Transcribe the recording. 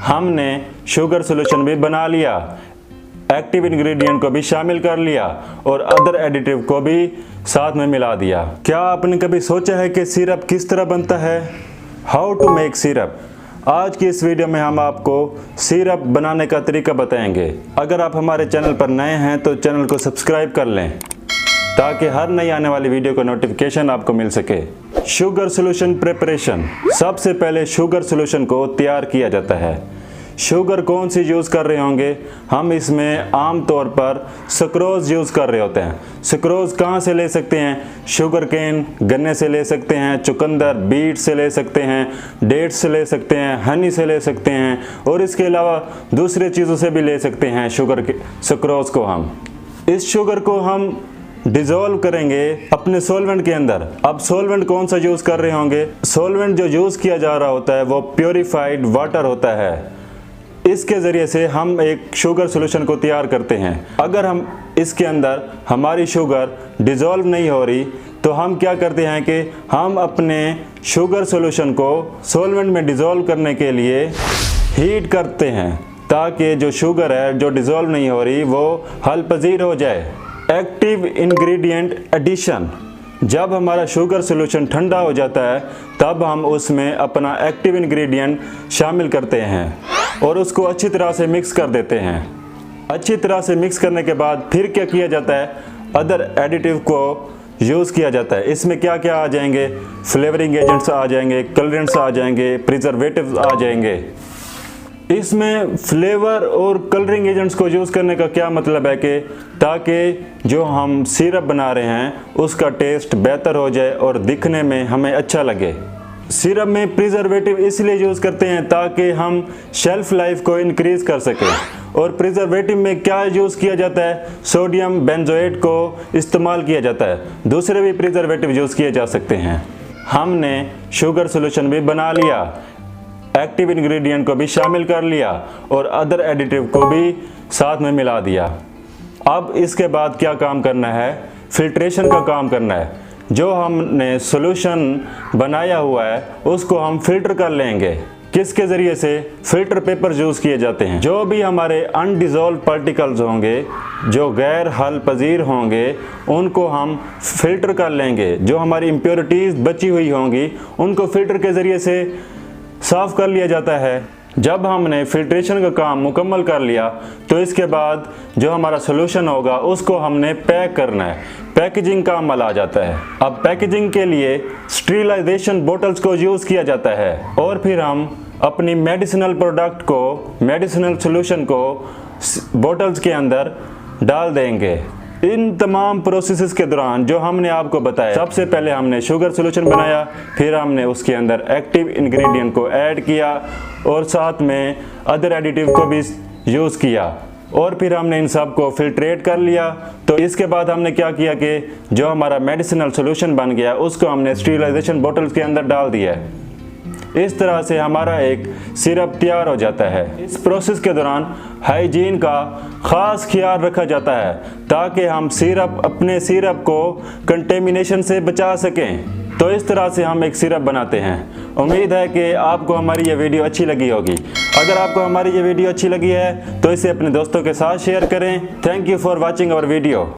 हमने sugar solution भी बना लिया, एक्टिव इंग्रेडिएंट को भी शामिल कर लिया और अदर एडिटिव को भी साथ में मिला दिया। क्या आपने कभी सोचा है कि सिरप किस तरह बनता है? How to make syrup. आज की इस वीडियो में हम आपको सिरप बनाने का तरीका बताएंगे। अगर आप हमारे चैनल पर नए हैं तो चैनल को सब्सक्राइब कर लें ताकि हर नई आने वाली वीडियो का नोटिफिकेशन आपको मिल सके। Sugar solution preparation. सबसे पहले शुगर सोल्यूशन को तैयार किया जाता है। शुगर कौन सी यूज़ कर रहे होंगे? हम इसमें आम तौर पर सक्रोज यूज़ कर रहे होते हैं। सक्रोज कहाँ से ले सकते हैं? शुगर केन, गन्ने से ले सकते हैं, चुकंदर, बीट से ले सकते हैं, डेट्स से ले सकते हैं, हनी से ले सकते हैं और इसके अलावा दूसरे चीज़ों से भी ले सकते हैं शुगर के सक्रोज को। हम इस शुगर को हम डिज़ोल्व करेंगे अपने सॉल्वेंट के अंदर। अब सॉल्वेंट कौन सा यूज़ कर रहे होंगे? सॉल्वेंट जो यूज़ किया जा रहा होता है वो प्योरीफाइड वाटर होता है। इसके ज़रिए से हम एक शुगर सोल्यूशन को तैयार करते हैं। अगर हम इसके अंदर हमारी शुगर डिज़ोल्व नहीं हो रही तो हम क्या करते हैं कि हम अपने शुगर सोल्यूशन को सॉल्वेंट में डिज़ोल्व करने के लिए हीट करते हैं ताकि जो शुगर है जो डिज़ोल्व नहीं हो रही वो हल पजीर हो जाए। Active ingredient addition. जब हमारा शुगर सोल्यूशन ठंडा हो जाता है तब हम उसमें अपना एक्टिव इंग्रेडिएंट शामिल करते हैं और उसको अच्छी तरह से मिक्स कर देते हैं। अच्छी तरह से मिक्स करने के बाद फिर क्या किया जाता है? अदर एडिटिव को यूज़ किया जाता है। इसमें क्या क्या आ जाएंगे? फ्लेवरिंग एजेंट्स आ जाएंगे, कलरेंट्स आ जाएंगे, प्रिजर्वेटिव्स आ जाएंगे। इसमें फ्लेवर और कलरिंग एजेंट्स को यूज़ करने का क्या मतलब है कि ताकि जो हम सिरप बना रहे हैं उसका टेस्ट बेहतर हो जाए और दिखने में हमें अच्छा लगे। सिरप में प्रिजर्वेटिव इसलिए यूज़ करते हैं ताकि हम शेल्फ लाइफ को इंक्रीज़ कर सकें। और प्रिजर्वेटिव में क्या यूज़ किया जाता है? सोडियम बेंजोएट को इस्तेमाल किया जाता है। दूसरे भी प्रिजर्वेटिव यूज़ किए जा सकते हैं। हमने शुगर सोल्यूशन भी बना लिया, एक्टिव इंग्रेडिएंट को भी शामिल कर लिया और अदर एडिटिव को भी साथ में मिला दिया। अब इसके बाद क्या काम करना है? फिल्ट्रेशन का काम करना है। जो हमने सॉल्यूशन बनाया हुआ है उसको हम फिल्टर कर लेंगे। किसके ज़रिए से? फिल्टर पेपर यूज़ किए जाते हैं। जो भी हमारे अनडिज़ोल्व पार्टिकल्स होंगे जो गैर हल पजीर होंगे उनको हम फिल्टर कर लेंगे। जो हमारी इम्प्योरिटीज़ बची हुई होंगी उनको फिल्टर के ज़रिए से साफ़ कर लिया जाता है। जब हमने फिल्ट्रेशन का काम मुकम्मल कर लिया तो इसके बाद जो हमारा सोल्यूशन होगा उसको हमने पैक करना है। पैकेजिंग का अमल आ जाता है। अब पैकेजिंग के लिए स्टीरिलाइजेशन बोतल्स को यूज़ किया जाता है और फिर हम अपनी मेडिसिनल प्रोडक्ट को, मेडिसिनल सोल्यूशन को बोतल्स के अंदर डाल देंगे। इन तमाम प्रोसेसेस के दौरान जो हमने आपको बताया, सबसे पहले हमने शुगर सोल्यूशन बनाया, फिर हमने उसके अंदर एक्टिव इंग्रेडिएंट को ऐड किया और साथ में अदर एडिटिव को भी यूज़ किया और फिर हमने इन सब को फिल्ट्रेट कर लिया। तो इसके बाद हमने क्या किया कि जो हमारा मेडिसिनल सोल्यूशन बन गया उसको हमने स्टीरिलाइजेशन बोतल्स के अंदर डाल दिया। इस तरह से हमारा एक सिरप तैयार हो जाता है। इस प्रोसेस के दौरान हाइजीन का ख़ास ख्याल रखा जाता है ताकि हम अपने सिरप को कंटेमिनेशन से बचा सकें। तो इस तरह से हम एक सिरप बनाते हैं। उम्मीद है कि आपको हमारी ये वीडियो अच्छी लगी होगी। अगर आपको हमारी ये वीडियो अच्छी लगी है तो इसे अपने दोस्तों के साथ शेयर करें। Thank you for watching our video.